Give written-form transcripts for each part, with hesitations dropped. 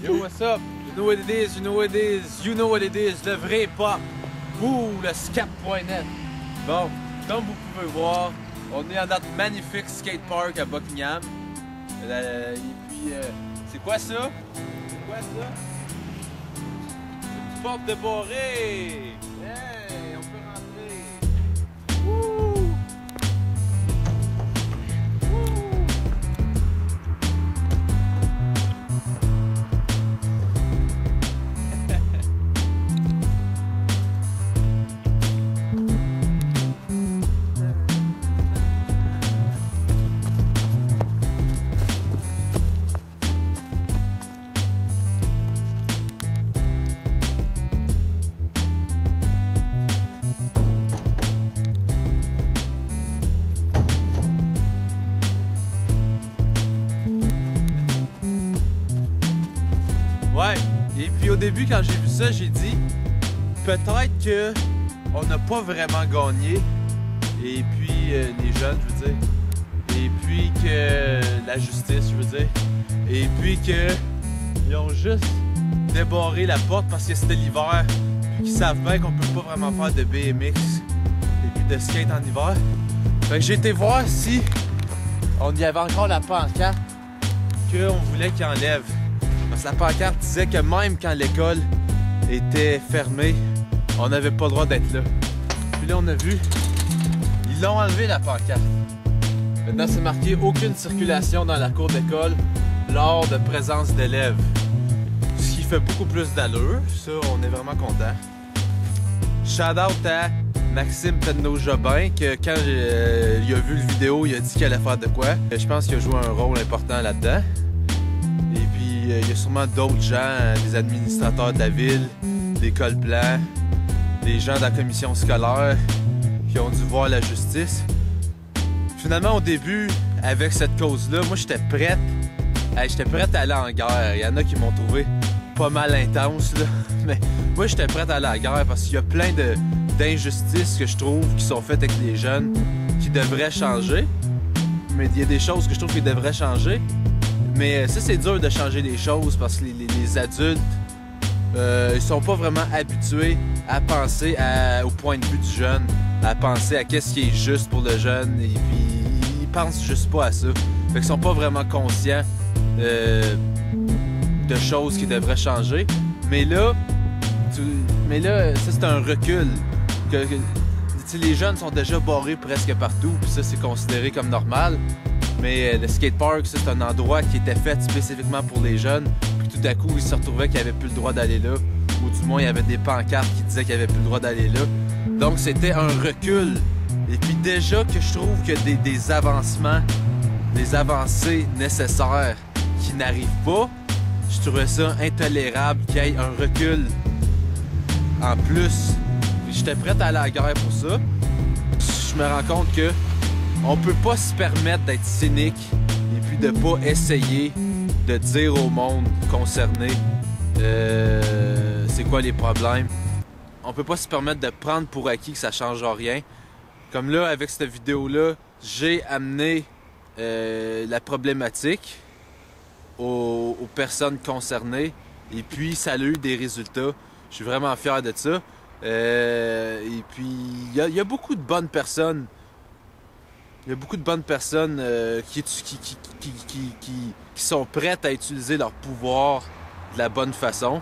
Yo, what's up? You know what it is, you know what it is, you know what it is, le vrai pop. Ouh, le scap.net. Bon, comme vous pouvez voir, on est à notre magnifique skatepark à Buckingham. Et puis, c'est quoi ça? C'est quoi ça? Une porte débarrée! Hey, on peut rentrer! Ouh! Ouais, et puis au début quand j'ai vu ça, j'ai dit peut-être que on n'a pas vraiment gagné, et puis les jeunes, je veux dire, et puis que la justice, je veux dire, et puis que ils ont juste débarré la porte parce que c'était l'hiver, puis qu'ils savent bien qu'on peut pas vraiment faire de BMX et puis de skate en hiver. Fait que j'ai été voir si on y avait encore la pancarte qu'on voulait qu'ils enlèvent. Parce que la pancarte disait que même quand l'école était fermée, on n'avait pas le droit d'être là. Puis là, on a vu, ils l'ont enlevé la pancarte. Maintenant, c'est marqué « Aucune circulation dans la cour d'école lors de présence d'élèves ». Ce qui fait beaucoup plus d'allure. Ça, on est vraiment content. Shout out à Maxime Penneau-Jobin, que quand il a vu le vidéo, il a dit qu'il allait faire de quoi. Je pense qu'il a joué un rôle important là-dedans. Il y a sûrement d'autres gens, des administrateurs de la ville, des cols blancs, des gens de la commission scolaire qui ont dû voir la justice. Finalement, au début, avec cette cause-là, moi j'étais prête à aller en guerre. Il y en a qui m'ont trouvé pas mal intense, là. Mais moi j'étais prête à aller à la guerre parce qu'il y a plein d'injustices que je trouve qui sont faites avec les jeunes qui devraient changer. Mais il y a des choses que je trouve qui devraient changer. Mais ça, c'est dur de changer les choses parce que les adultes, ils sont pas vraiment habitués à penser au point de vue du jeune, à penser à qu'est-ce qui est juste pour le jeune, et puis ils pensent juste pas à ça. Fait qu'ils sont pas vraiment conscients de choses qui devraient changer. Mais là, ça c'est un recul. Les jeunes sont déjà barrés presque partout, puis ça c'est considéré comme normal. Mais le skatepark, ça, c'est un endroit qui était fait spécifiquement pour les jeunes. Puis tout à coup, ils se retrouvaient qu'ils n'avaient plus le droit d'aller là. Ou du moins, il y avait des pancartes qui disaient qu'ils n'avaient plus le droit d'aller là. Donc, c'était un recul. Et puis déjà que je trouve que des avancements, des avancées nécessaires qui n'arrivent pas, je trouvais ça intolérable qu'il y ait un recul en plus. Puis j'étais prêt à aller à la guerre pour ça. Je me rends compte que on peut pas se permettre d'être cynique et puis de pas essayer de dire au monde concerné c'est quoi les problèmes. On peut pas se permettre de prendre pour acquis que ça change rien. Comme là, avec cette vidéo-là, j'ai amené la problématique aux personnes concernées et puis ça a eu des résultats. Je suis vraiment fier de ça. Et puis, il y a beaucoup de bonnes personnes. Il y a beaucoup de bonnes personnes qui sont prêtes à utiliser leur pouvoir de la bonne façon.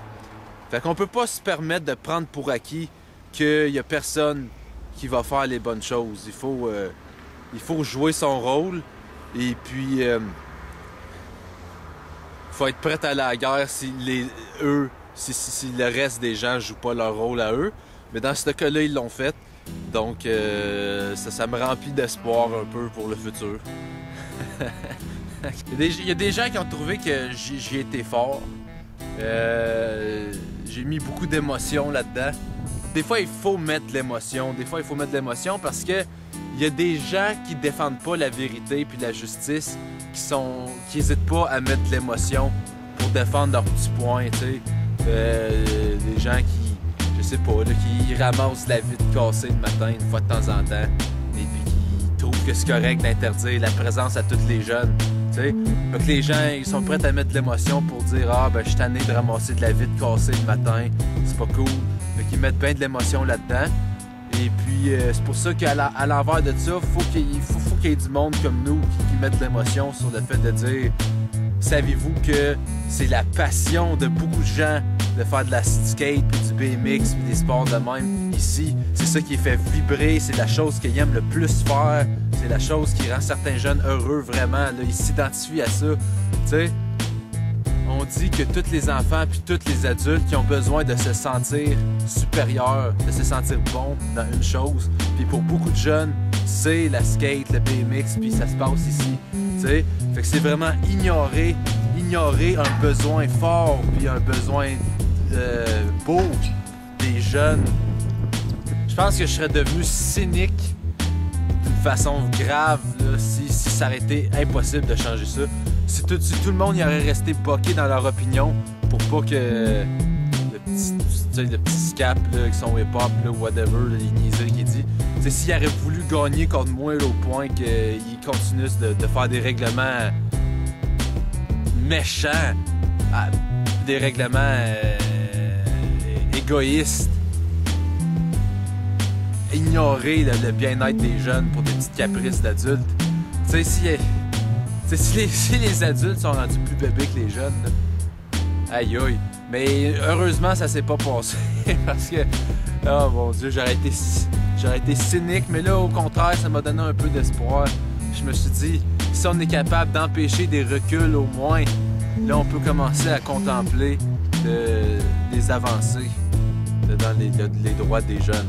Fait qu'on peut pas se permettre de prendre pour acquis qu'il y a personne qui va faire les bonnes choses. Il faut jouer son rôle et puis faut être prêt à aller à la guerre si le reste des gens jouent pas leur rôle à eux. Mais dans ce cas-là, ils l'ont fait. Donc, ça me remplit d'espoir un peu pour le futur. Il y a des gens qui ont trouvé que j'y étais fort. J'ai mis beaucoup d'émotion là-dedans. Des fois, il faut mettre de l'émotion. Parce que il y a des gens qui défendent pas la vérité puis la justice, qui hésitent pas à mettre de l'émotion pour défendre leurs petits points, tu sais. Des gens qui, je sais pas, là, qui ramassent la vitre cassée le matin une fois de temps en temps et puis qui trouvent que c'est correct d'interdire la présence à tous les jeunes, tu sais. Fait que les gens, ils sont prêts à mettre de l'émotion pour dire « Ah, ben, je suis tanné de ramasser de la vitre cassée le matin, c'est pas cool. » Fait qu'ils mettent bien de l'émotion là-dedans. Et puis, c'est pour ça qu'à l'envers de ça, faut qu'il y ait du monde comme nous qui mettent de l'émotion sur le fait de dire « Savez-vous que c'est la passion de beaucoup de gens de faire de la skate, puis du BMX, puis des sports de même ici. C'est ça qui les fait vibrer, c'est la chose qu'ils aiment le plus faire, c'est la chose qui rend certains jeunes heureux vraiment, là, ils s'identifient à ça. Tu sais, on dit que tous les enfants puis tous les adultes qui ont besoin de se sentir supérieurs, de se sentir bons dans une chose. Puis pour beaucoup de jeunes, c'est la skate, le BMX, puis ça se passe ici. Tu sais, fait que c'est vraiment ignorer un besoin fort puis un besoin beau des jeunes. Je pense que je serais devenu cynique d'une façon grave là, si ça aurait été impossible de changer ça. Si tout le monde y aurait resté bloqué dans leur opinion pour pas que le petit scap là, qui sont hip-hop, là, whatever, les niaiseries qu'il dit, s'il aurait voulu gagner contre moi là, au point qu'il continue de faire des règlements méchants, des règlements égoïstes, ignorer le bien-être des jeunes pour des petites caprices d'adultes. Tu sais, si les adultes sont rendus plus bébés que les jeunes, là, aïe aïe. Mais heureusement, ça s'est pas passé parce que, oh mon Dieu, j'aurais été cynique, mais là, au contraire, ça m'a donné un peu d'espoir. Je me suis dit, si on est capable d'empêcher des reculs au moins, là, on peut commencer à contempler des avancées dans les droits des jeunes.